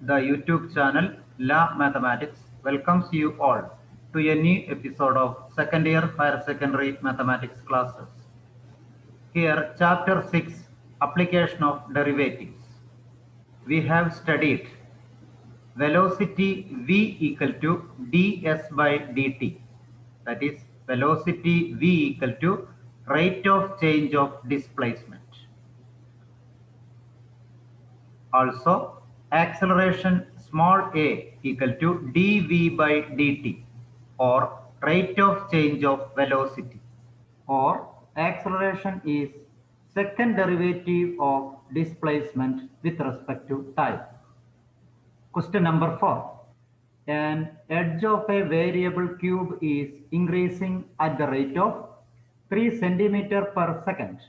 The YouTube channel La Mathematics welcomes you all to a new episode of second year higher secondary mathematics classes. Here, chapter 6, Application of Derivatives. We have studied velocity v equal to ds by dt. That is, velocity v equal to rate of change of displacement. Also, acceleration small a equal to dv by dt, or rate of change of velocity, or acceleration is second derivative of displacement with respect to time. Question number 4. An edge of a variable cube is increasing at the rate of 3 centimeter per second.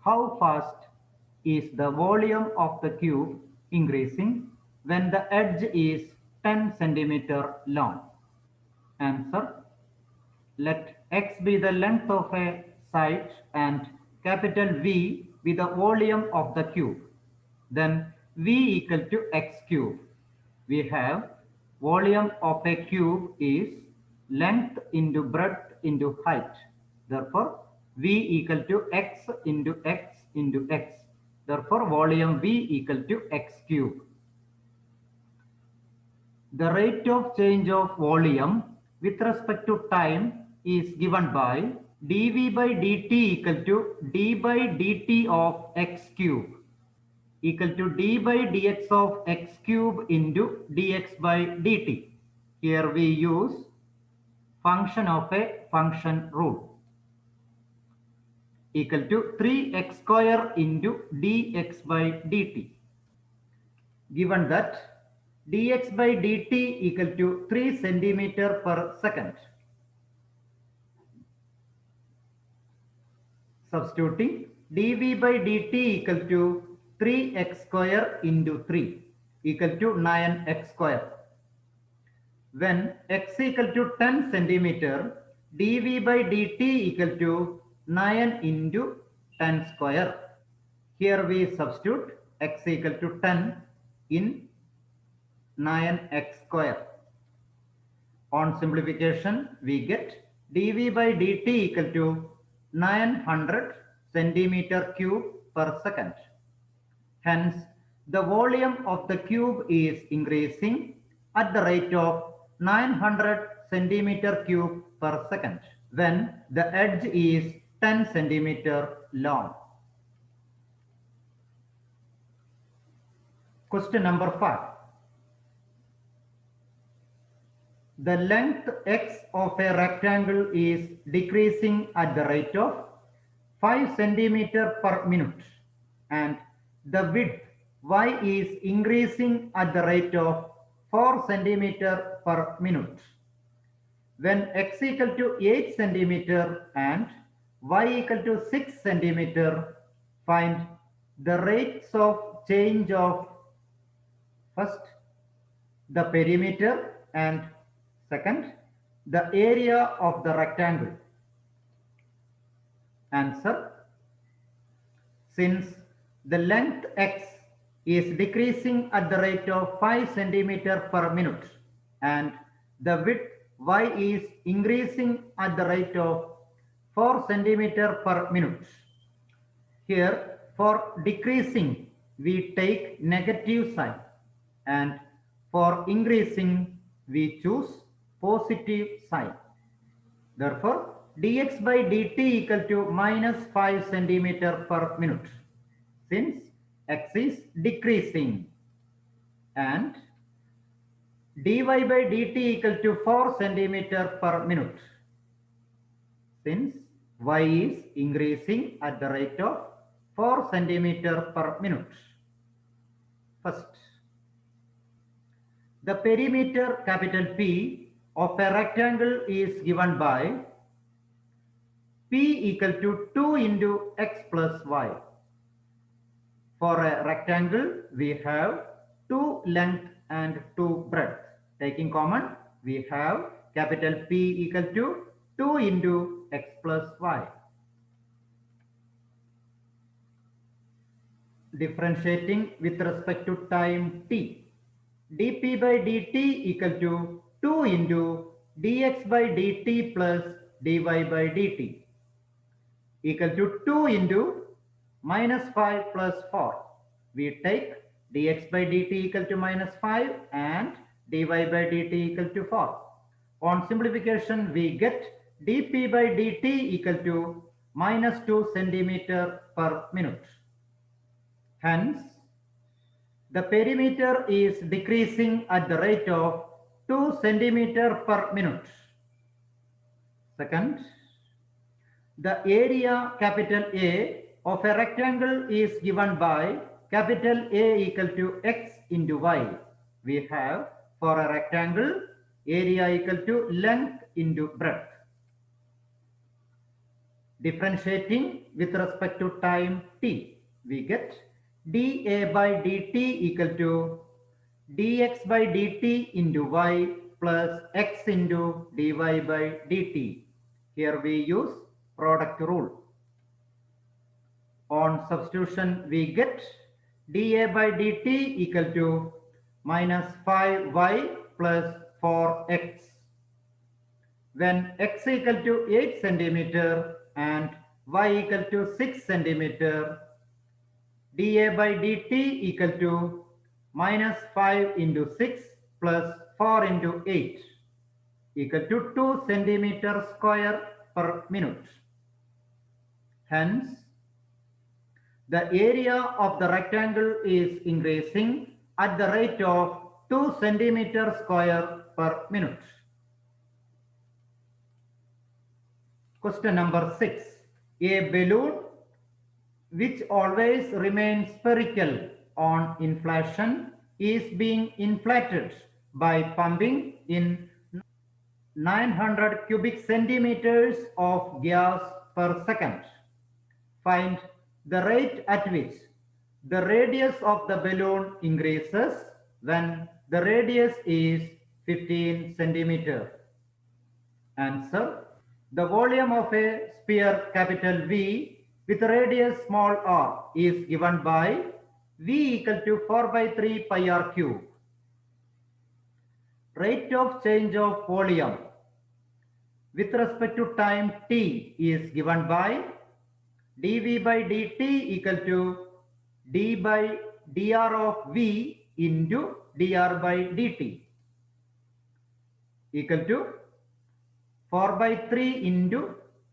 How fast is the volume of the cube increasing when the edge is 10 centimeter long? Answer. Let x be the length of a side and capital V be the volume of the cube. Then V equal to x cube. We have volume of a cube is length into breadth into height. Therefore, V equal to x into x into x. Therefore, volume V equal to x cube. The rate of change of volume with respect to time is given by dv by dt equal to d by dt of x cube equal to d by dx of x cube into dx by dt. Here we use function of a function rule equal to 3x square into dx by dt. Given that dx by dt equal to 3 centimeter per second. Substituting dv by dt equal to 3x square into 3 equal to 9x square. When x equal to 10 centimeter, dv by dt equal to 9 into 10 square. Here we substitute x equal to 10 in 9x square. On simplification, we get dv by dt equal to 900 centimeter cube per second. Hence, the volume of the cube is increasing at the rate of 900 centimeter cube per second when the edge is 10 centimeter long. Question number 5. The length x of a rectangle is decreasing at the rate of 5 centimeter per minute and the width y is increasing at the rate of 4 centimeter per minute. When x equal to 8 centimeter and y equal to 6 centimeter, find the rates of change of first the perimeter and second the area of the rectangle. Answer. Since the length x is decreasing at the rate of 5 centimeter per minute and the width y is increasing at the rate of 4 centimeter per minute. Here for decreasing we take negative sign and for increasing we choose positive sign. Therefore, dx by dt equal to minus 5 centimeter per minute since x is decreasing, and dy by dt equal to 4 centimeter per minute since y is increasing at the rate of 4 centimeter per minute. First, the perimeter capital P of a rectangle is given by P equal to 2 into x plus y. For a rectangle, we have 2 length and 2 breadth. Taking common, we have capital P equal to 2 into x plus y. Differentiating with respect to time t. dp by dt equal to 2 into dx by dt plus dy by dt equal to 2 into minus 5 plus 4. We take dx by dt equal to minus 5 and dy by dt equal to 4. On simplification, we get dp by dt equal to minus 2 centimeter per minute. Hence, the perimeter is decreasing at the rate of 2 centimeter per minute. Second, the area capital A of a rectangle is given by capital A equal to x into y. We have for a rectangle area equal to length into breadth. Differentiating with respect to time t, we get dA by dt equal to dx by dt into y plus x into dy by dt. Here we use product rule. On substitution, we get dA by dt equal to minus 5y plus 4x. When x equal to 8 centimeter and y equal to 6 centimeter, dA by dt equal to minus 5 into 6 plus 4 into 8 equal to 2 centimeter square per minute. Hence, the area of the rectangle is increasing at the rate of 2 centimeter square per minute. Question number 6. A balloon which always remains spherical on inflation is being inflated by pumping in 900 cubic centimeters of gas per second. Find the rate at which the radius of the balloon increases when the radius is 15 centimeter. Answer. The volume of a sphere capital V with radius small r is given by V equal to 4 by 3 pi r cube. Rate of change of volume with respect to time t is given by dV by dt equal to d by dr of V into dr by dt equal to 4 by 3 into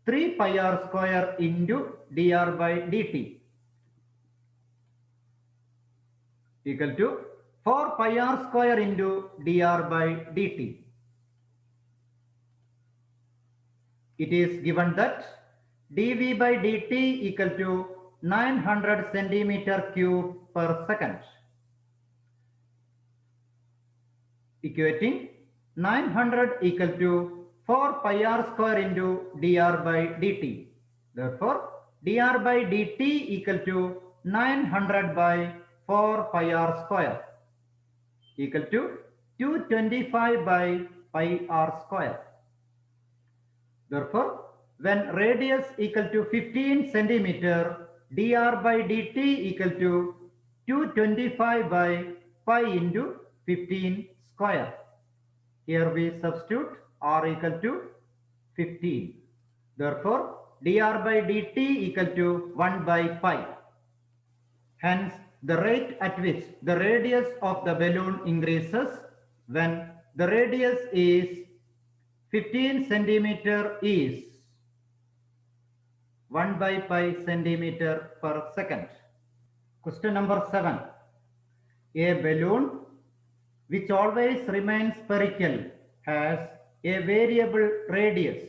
3 pi r square into dr by dt equal to 4 pi r square into dr by dt. It is given that dV by dt equal to 900 centimeter cube per second, equating 900 equal to 4 pi r square into dr by dt. Therefore, dr by dt equal to 900 by 4 pi r square equal to 225 by pi r square. Therefore, when radius equal to 15 centimeter, dr by dt equal to 225 by pi into 15 square. Here we substitute r equal to 15. Therefore, dr by dt equal to 1 by pi. Hence, the rate at which the radius of the balloon increases when the radius is 15 centimeter is 1 by pi centimeter per second. Question number 7. A balloon which always remains spherical has a variable radius.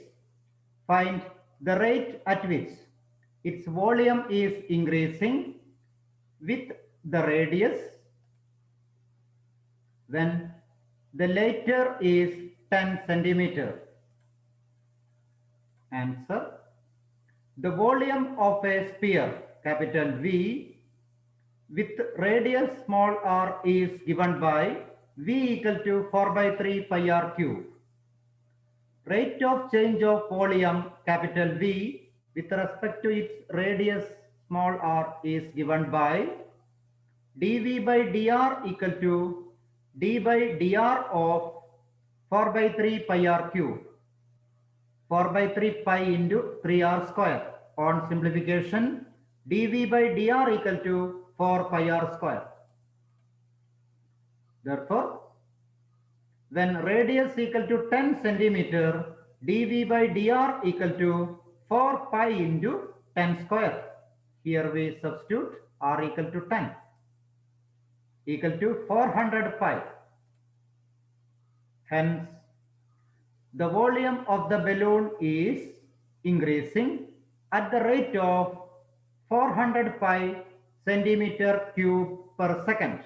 Find the rate at which its volume is increasing with the radius when the latter is 10 centimeter. Answer. The volume of a sphere capital V with radius small r is given by V equal to 4 by 3 pi r cube. Rate of change of volume capital V with respect to its radius small r is given by dV by dr equal to d by dr of 4 by 3 pi r cube. 4 by 3 pi into 3r square. On simplification, dv by dr equal to 4 pi r square. Therefore, when radius equal to 10 centimeter, dv by dr equal to 4 pi into 10 square. Here we substitute r equal to 10 equal to 400 pi. Hence, the volume of the balloon is increasing at the rate of 400 pi centimeter cube per second.